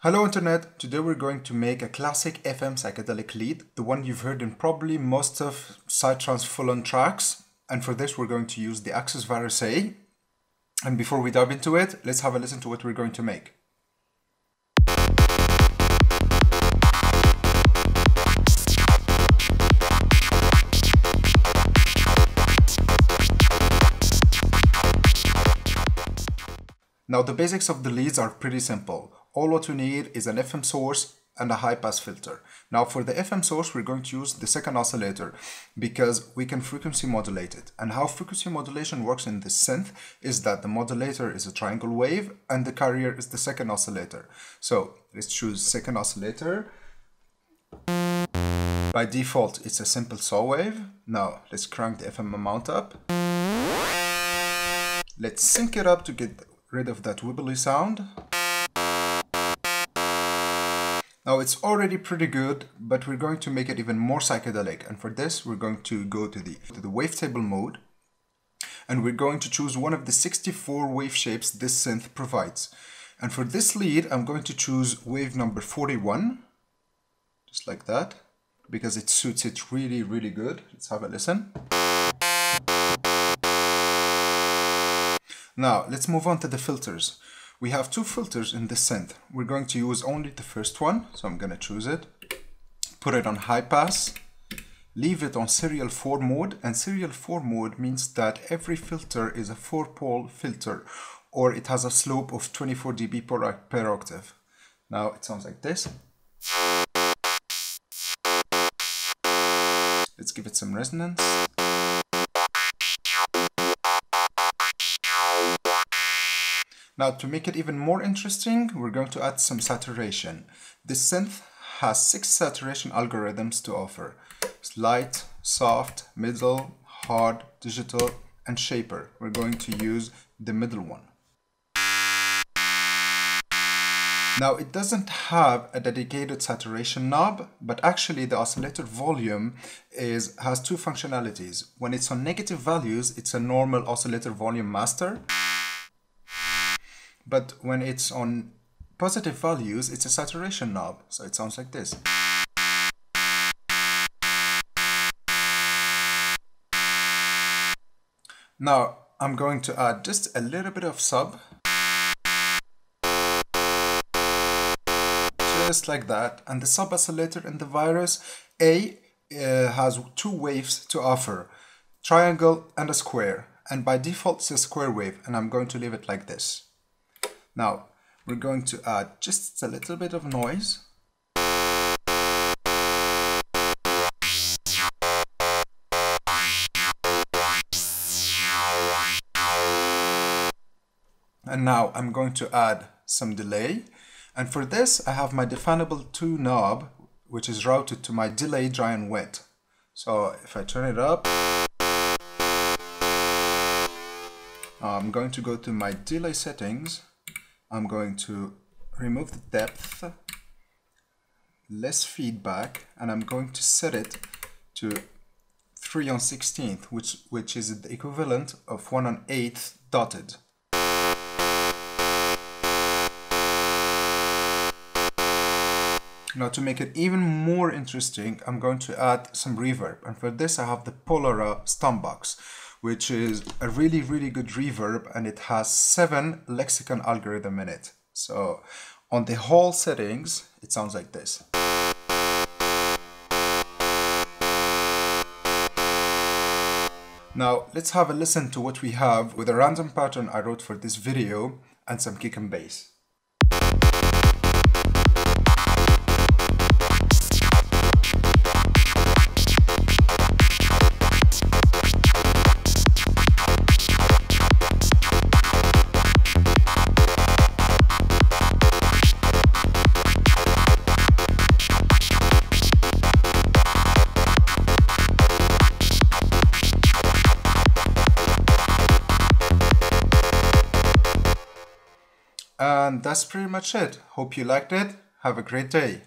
Hello Internet! Today we're going to make a classic FM psychedelic lead, the one you've heard in probably most of Psytrance full-on tracks. And for this we're going to use the Axis Virus A. And before we dive into it, let's have a listen to what we're going to make. Now the basics of the leads are pretty simple. All what we need is an FM source and a high pass filter. Now for the FM source we're going to use the second oscillator because we can frequency modulate it. And how frequency modulation works in this synth is that the modulator is a triangle wave and the carrier is the second oscillator. So let's choose second oscillator. By default it's a simple saw wave. Now let's crank the FM amount up. Let's sync it up to get rid of that wibbly sound. Now it's already pretty good, but we're going to make it even more psychedelic. And for this, we're going to go to the wavetable mode. And we're going to choose one of the 64 wave shapes this synth provides. And for this lead, I'm going to choose wave number 41. Just like that. Because it suits it really, really good. Let's have a listen. Now, let's move on to the filters. We have two filters in this synth. We're going to use only the first one, so I'm going to choose it. Put it on high pass. Leave it on serial 4 mode, and serial 4 mode means that every filter is a 4-pole filter, or it has a slope of 24 dB per octave. Now it sounds like this. Let's give it some resonance. Now to make it even more interesting, we're going to add some saturation. This synth has 6 saturation algorithms to offer. It's light, soft, middle, hard, digital, and shaper. We're going to use the middle one. Now it doesn't have a dedicated saturation knob, but actually the oscillator volume has 2 functionalities. When it's on negative values, it's a normal oscillator volume master. But when it's on positive values, it's a saturation knob. So it sounds like this. Now I'm going to add just a little bit of sub. Just like that. And the sub oscillator in the Virus A has 2 waves to offer. Triangle and a square. And by default it's a square wave. And I'm going to leave it like this. Now, we're going to add just a little bit of noise. And now I'm going to add some delay. And for this, I have my definable 2 knob, which is routed to my delay, dry and wet. So if I turn it up, I'm going to go to my delay settings. I'm going to remove the depth, less feedback, and I'm going to set it to 3/16, which is the equivalent of 1/8 dotted. Now to make it even more interesting, I'm going to add some reverb, and for this I have the Polara Stompbox, which is a really, really good reverb, and it has 7 lexicon algorithm in it. So on the whole settings, it sounds like this. Now let's have a listen to what we have with a random pattern I wrote for this video and some kick and bass. And that's pretty much it. Hope you liked it. Have a great day.